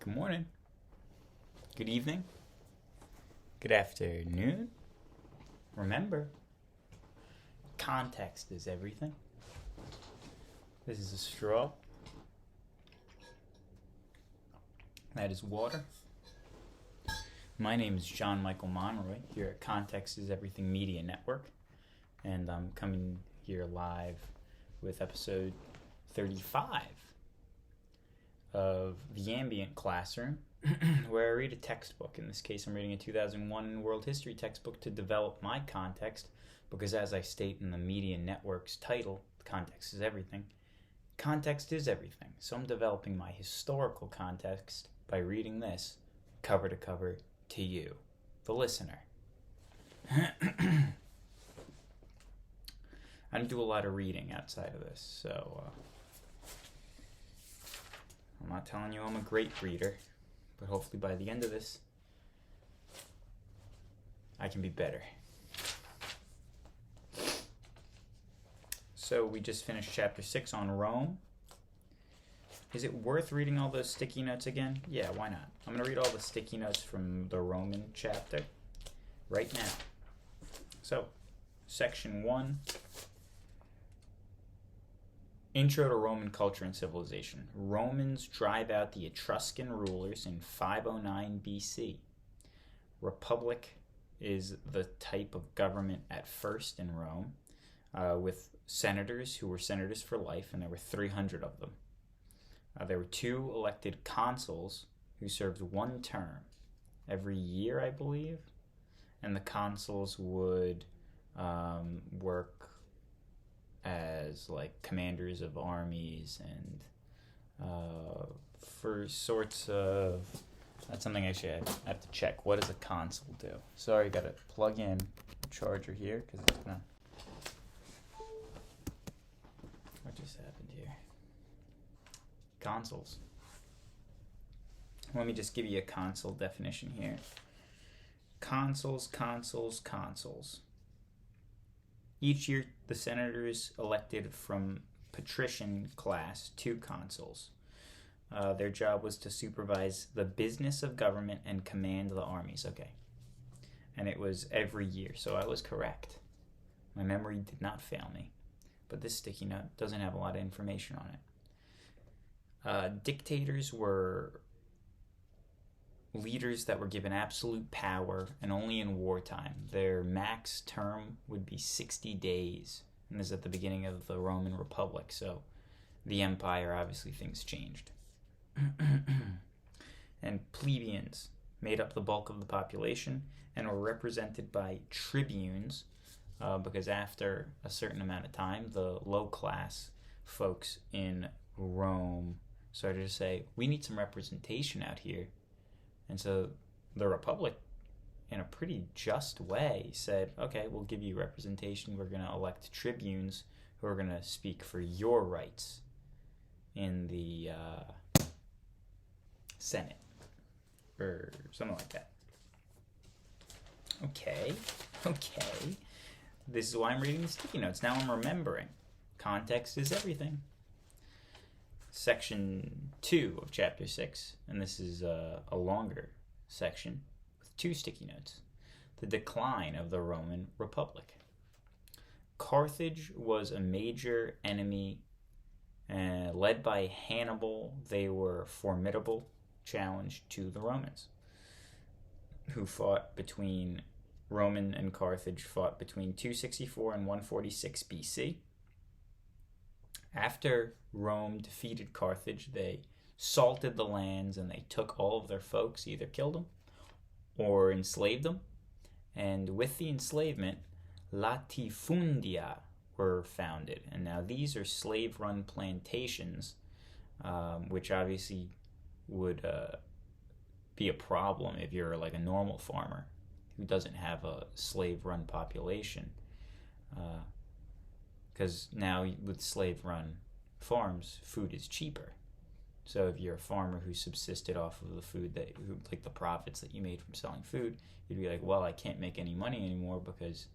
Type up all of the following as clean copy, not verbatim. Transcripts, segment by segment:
Good morning. Good evening. Good afternoon. Remember, context is everything. This is a straw. That is water. My name is John Michael Monroy here at Context is Everything Media Network, and I'm coming here live with episode 35 of The Ambient Classroom, where I read a textbook. In this case, I'm reading a 2001 world history textbook to develop my context, because as I state in the Media Network's title, Context is Everything, context is everything. So I'm developing my historical context by reading this cover to cover to you, the listener. I don't do a lot of reading outside of this, so I'm not telling you I'm a great reader, but hopefully by the end of this, I can be better. So we just finished chapter 6 on Rome. Is it worth reading all those sticky notes again? Yeah, why not? I'm going to read all the sticky notes from the Roman chapter right now. So, section 1. Intro to Roman Culture and Civilization. Romans drive out the Etruscan rulers in 509 BC. Republic is the type of government at first in Rome, with senators who were senators for life, and there were 300 of them. There were 2 elected consuls who served 1 term every year, I believe, and the consuls would work as like commanders of armies and for sorts of, that's something actually I have to check. What does a consul do? Sorry, got to plug in a charger here because it's gonna, what just happened here? Consuls. Let me just give you a consul definition here. Consuls. Each year, the senators elected from patrician class 2 consuls. Their job was to supervise the business of government and command the armies. Okay. And it was every year, so I was correct. My memory did not fail me. But this sticky note doesn't have a lot of information on it. Dictators were leaders that were given absolute power, and only in wartime. Their max term would be 60 days, and this is at the beginning of the Roman Republic, so the empire, obviously things changed. And plebeians made up the bulk of the population and were represented by tribunes, because after a certain amount of time, the low-class folks in Rome started to say, we need some representation out here. And so the Republic, in a pretty just way, said, okay, we'll give you representation. We're going to elect tribunes who are going to speak for your rights in the Senate, or something like that. Okay. This is why I'm reading the sticky notes. Now I'm remembering. Context is everything. Section 2 of chapter 6, and this is a longer section with 2 sticky notes. The decline of the Roman Republic. Carthage was a major enemy, led by Hannibal. They were a formidable challenge to the Romans, who fought between, Roman and Carthage fought between 264 and 146 BC. After Rome defeated Carthage, they salted the lands and they took all of their folks, either killed them or enslaved them. And with the enslavement, latifundia were founded. And now these are slave-run plantations, which obviously would be a problem if you're like a normal farmer who doesn't have a slave-run population. Because now with slave-run farms, food is cheaper. So if you're a farmer who subsisted off of the food like the profits that you made from selling food, you'd be like, well, I can't make any money anymore because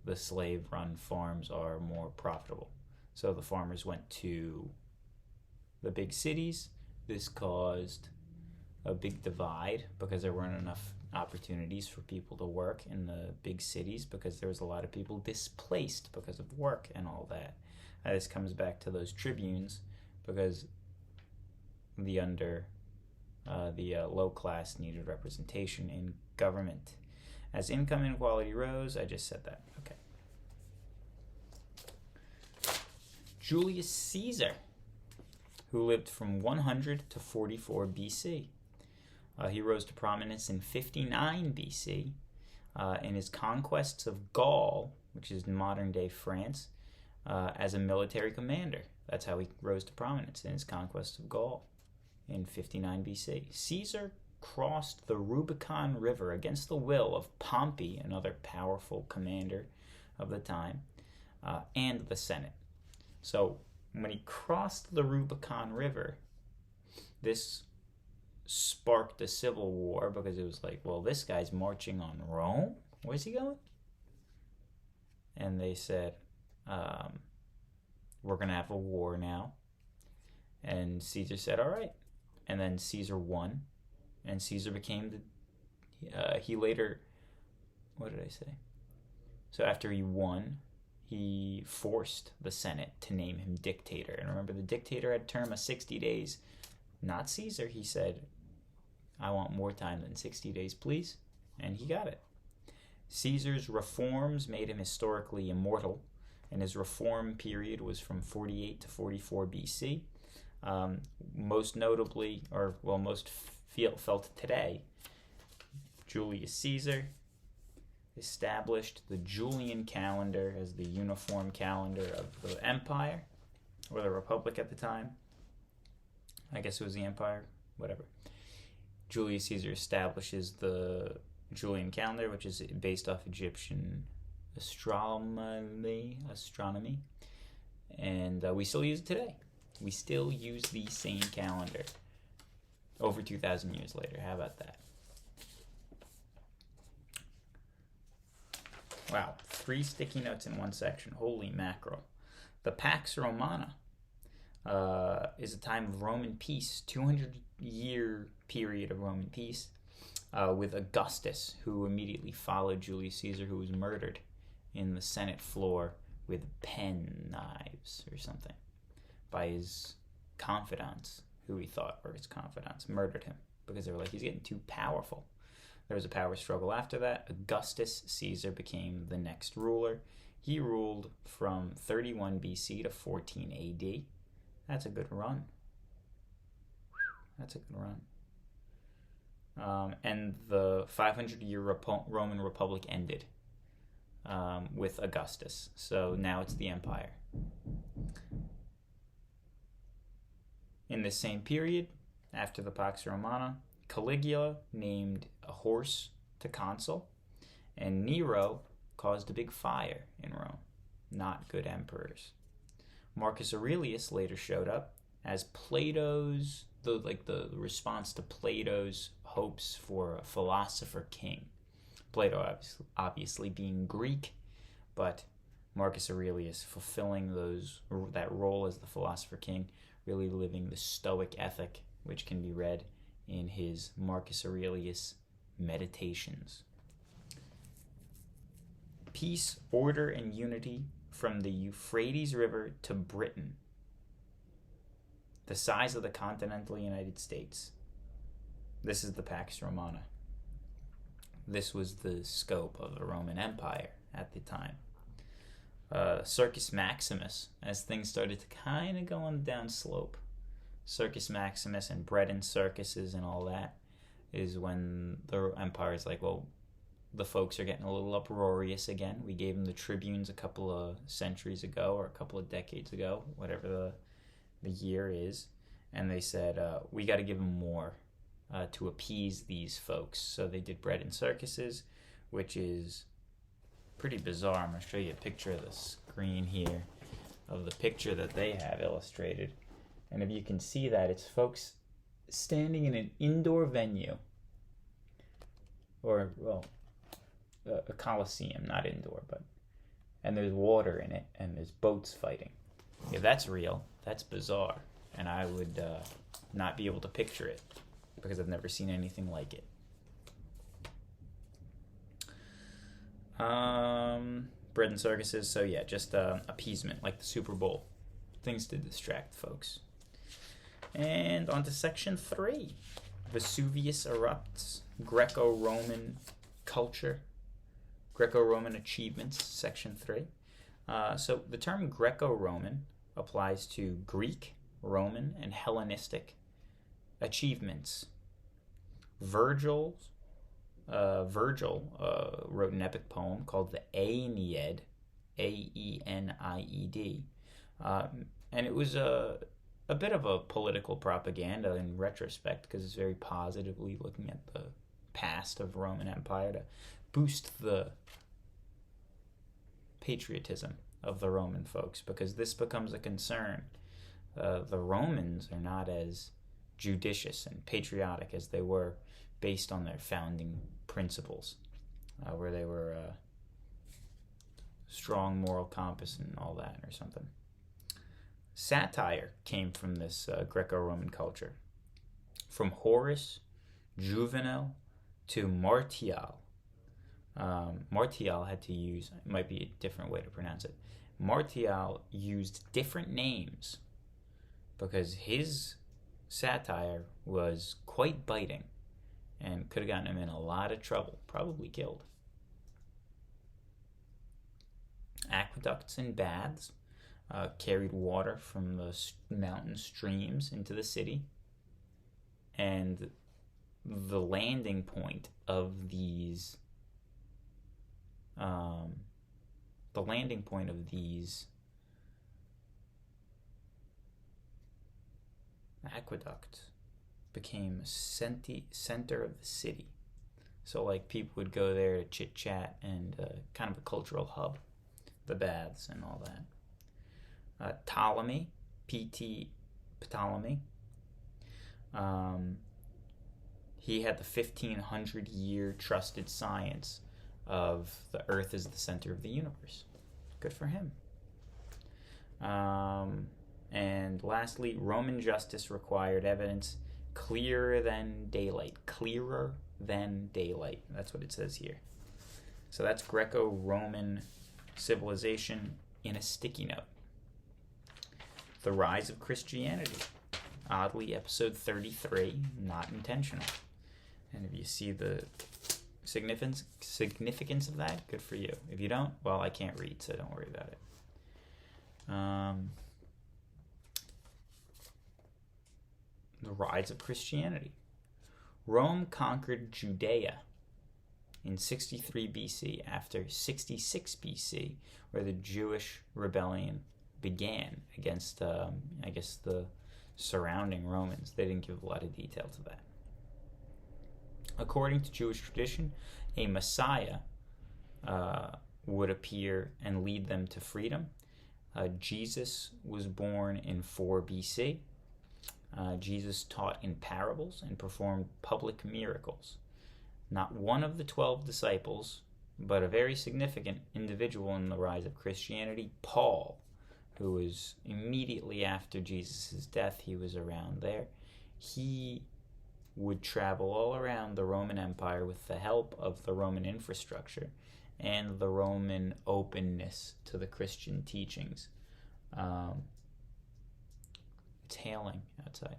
the slave-run farms are more profitable. So the farmers went to the big cities. This caused a big divide because there weren't enough opportunities for people to work in the big cities because there was a lot of people displaced because of work and all that. This comes back to those tribunes because the low class needed representation in government. As income inequality rose, I just said that. Okay. Julius Caesar, who lived from 100 to 44 BC. He rose to prominence in 59 BC in his conquests of Gaul, which is modern-day France, as a military commander. That's how he rose to prominence, in his conquests of Gaul in 59 BC. Caesar crossed the Rubicon River against the will of Pompey, another powerful commander of the time, and the Senate. So when he crossed the Rubicon River, this sparked a civil war because it was like, well, this guy's marching on Rome. Where's he going? And they said, we're going to have a war now. And Caesar said, all right. And then Caesar won. And Caesar became he later, what did I say? So after he won, he forced the Senate to name him dictator. And remember, the dictator had a term of 60 days. Not Caesar. He said, I want more time than 60 days, please. And he got it. Caesar's reforms made him historically immortal, and his reform period was from 48 to 44 BC. Most notably, most felt today, Julius Caesar established the Julian Calendar as the uniform calendar of the empire, or the republic at the time. I guess it was the empire, whatever. Julius Caesar establishes the Julian Calendar, which is based off Egyptian astronomy, and we still use it today. We still use the same calendar over 2,000 years later. How about that? Wow, 3 sticky notes in one section. Holy mackerel. The Pax Romana is a time of Roman peace, 200-year period of Roman peace, with Augustus, who immediately followed Julius Caesar, who was murdered in the Senate floor with pen knives or something by his confidants, who he thought were his confidants, murdered him because they were like, he's getting too powerful. There was a power struggle after that. Augustus Caesar became the next ruler. He ruled from 31 BC to 14 AD. That's a good run. That's a good run. And the 500-year Roman Republic ended with Augustus. So now it's the empire. In this same period, after the Pax Romana, Caligula named a horse to consul, and Nero caused a big fire in Rome. Not good emperors. Marcus Aurelius later showed up as Plato's, the response to Plato's hopes for a philosopher king. Plato obviously being Greek, but Marcus Aurelius fulfilling that role as the philosopher king, really living the Stoic ethic, which can be read in his Marcus Aurelius Meditations. Peace, order, and unity from the Euphrates River to Britain, the size of the continental United States. This is the Pax Romana. This was the scope of the Roman Empire at the time. Circus Maximus, as things started to kind of go on the down slope. Circus Maximus and bread and circuses and all that is when the empire is like, well, the folks are getting a little uproarious again. We gave them the tribunes a couple of centuries ago or a couple of decades ago, whatever the year is. And they said, we got to give them more to appease these folks. So they did bread and circuses, which is pretty bizarre. I'm going to show you a picture of the screen here of the picture that they have illustrated. And if you can see that, it's folks standing in an indoor venue. Or, well, a coliseum, not indoor, but... And there's water in it, and there's boats fighting. If that's real, that's bizarre. And I would not be able to picture it. because I've never seen anything like it. Bread and circuses, so yeah, just appeasement, like the Super Bowl. Things to distract folks. And on to section 3. Vesuvius erupts, Greco-Roman culture, Greco-Roman achievements, section 3. So the term Greco-Roman applies to Greek, Roman, and Hellenistic achievements. Virgil wrote an epic poem called the Aeneid, Aenied, and it was a bit of a political propaganda in retrospect, because it's very positively looking at the past of Roman Empire to boost the patriotism of the Roman folks, because this becomes a concern. The Romans are not as judicious and patriotic as they were based on their founding principles, where they were strong moral compass and all that or something. Satire came from this Greco-Roman culture. From Horace, Juvenal, to Martial. Martial had to use, it might be a different way to pronounce it. Martial used different names because his satire was quite biting and could have gotten him in a lot of trouble, probably killed. Aqueducts and baths carried water from the mountain streams into the city, and the landing point of these aqueducts became center of the city. So like people would go there to chit chat, and kind of a cultural hub, the baths and all that. Ptolemy, Ptolemy. He had the 1500-year trusted science of the Earth is the center of the universe. Good for him. And lastly, Roman justice required evidence clearer than daylight. Clearer than daylight. That's what it says here. So that's Greco-Roman civilization in a sticky note. The rise of Christianity. Oddly, episode 33, not intentional. And if you see the significance of that, good for you. If you don't, well, I can't read, so don't worry about it. The rise of Christianity. Rome conquered Judea in 63 BC after 66 BC, where the Jewish rebellion began against, the surrounding Romans. They didn't give a lot of detail to that. According to Jewish tradition, a Messiah would appear and lead them to freedom. Jesus was born in 4 BC. Jesus taught in parables and performed public miracles. Not one of the 12 disciples, but a very significant individual in the rise of Christianity, Paul, who was immediately after Jesus' death, he was around there. He would travel all around the Roman Empire with the help of the Roman infrastructure and the Roman openness to the Christian teachings. It's hailing outside.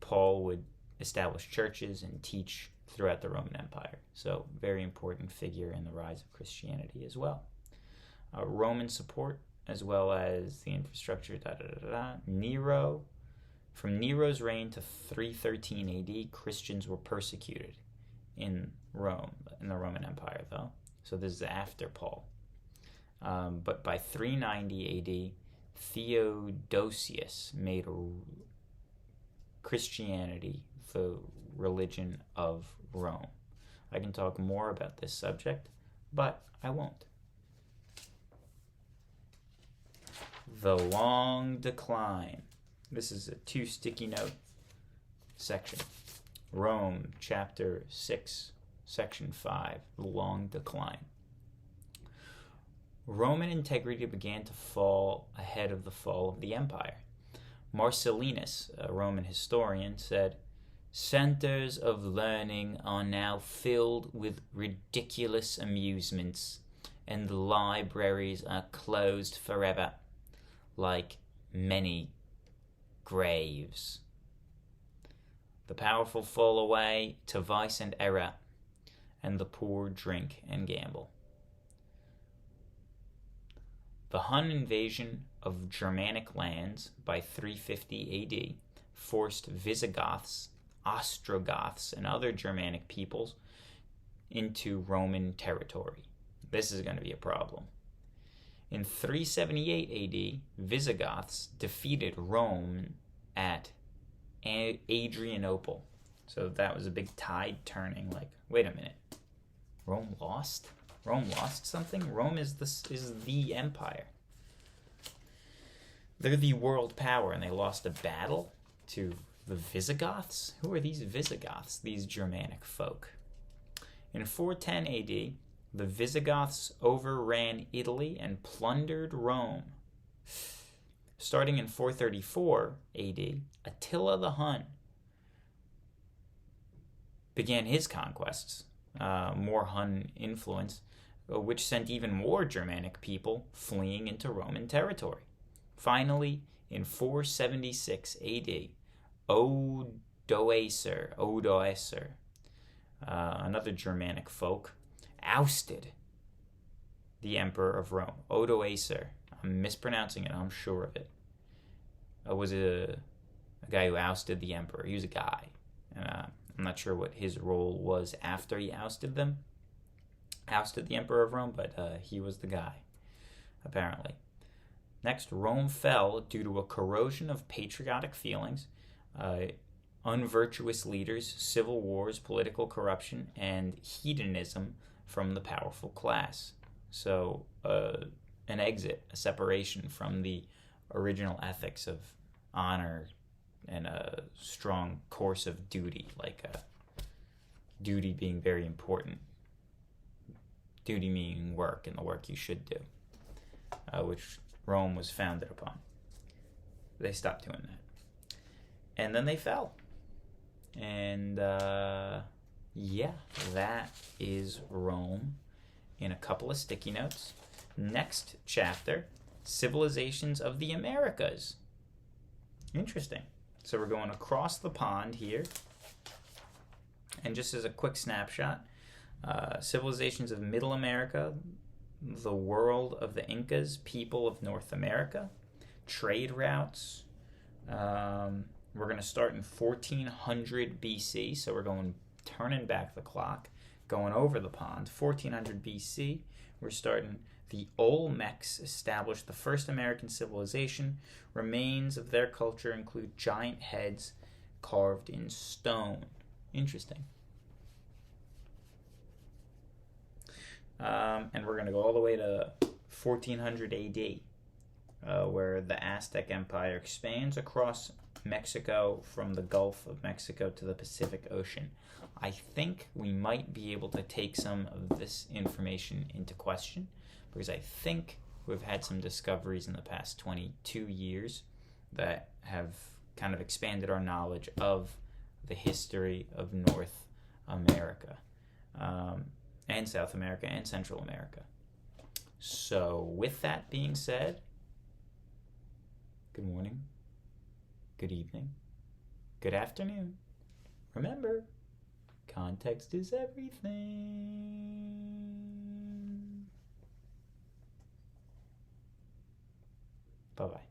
Paul would establish churches and teach throughout the Roman Empire. So, very important figure in the rise of Christianity as well. Roman support, as well as the infrastructure, Nero. From Nero's reign to 313 AD, Christians were persecuted in Rome, in the Roman Empire, though. So this is after Paul. But by 390 AD, Theodosius made Christianity the religion of Rome. I can talk more about this subject, but I won't. The long decline. This is a 2 sticky note section. Rome, chapter 6, section 5, the long decline. Roman integrity began to fall ahead of the fall of the empire. Marcellinus, a Roman historian, said, Centers of learning are now filled with ridiculous amusements, and the libraries are closed forever, like many graves. The powerful fall away to vice and error, and the poor drink and gamble. The Hun invasion of Germanic lands by 350 AD forced Visigoths, Ostrogoths, and other Germanic peoples into Roman territory. This is going to be a problem. In 378 AD, Visigoths defeated Rome at Adrianople. So that was a big tide turning. Like, wait a minute, Rome lost? Rome lost something? Rome is the empire. They're the world power, and they lost a battle to the Visigoths? Who are these Visigoths, these Germanic folk? In 410 AD, the Visigoths overran Italy and plundered Rome. Starting in 434 AD, Attila the Hun began his conquests, more Hun influence, which sent even more Germanic people fleeing into Roman territory. Finally, in 476 AD, Odoacer, another Germanic folk, ousted the emperor of Rome. Odoacer, I'm mispronouncing it, I'm sure of it. Was a guy who ousted the emperor. He was a guy. I'm not sure what his role was after he ousted the emperor of Rome, but he was the guy, apparently. Next, Rome fell due to a corrosion of patriotic feelings, unvirtuous leaders, civil wars, political corruption, and hedonism from the powerful class. So, an exit, a separation from the original ethics of honor and a strong course of duty, like duty being very important. Duty meaning work, and the work you should do, which Rome was founded upon. They stopped doing that. And then they fell. And yeah, that is Rome in a couple of sticky notes. Next chapter, Civilizations of the Americas. Interesting. So we're going across the pond here. And just as a quick snapshot, civilizations of Middle America, the world of the Incas, people of North America, trade routes. We're going to start in 1400 BC, so we're turning back the clock, going over the pond. 1400 BC, we're starting. The Olmecs established the first American civilization. Remains of their culture include giant heads carved in stone. Interesting. And we're going to go all the way to 1400 AD, where the Aztec Empire expands across Mexico from the Gulf of Mexico to the Pacific Ocean. I think we might be able to take some of this information into question, because I think we've had some discoveries in the past 22 years that have kind of expanded our knowledge of the history of North America, and South America and Central America. So with that being said, good morning, good evening, good afternoon. Remember, context is everything. Bye-bye.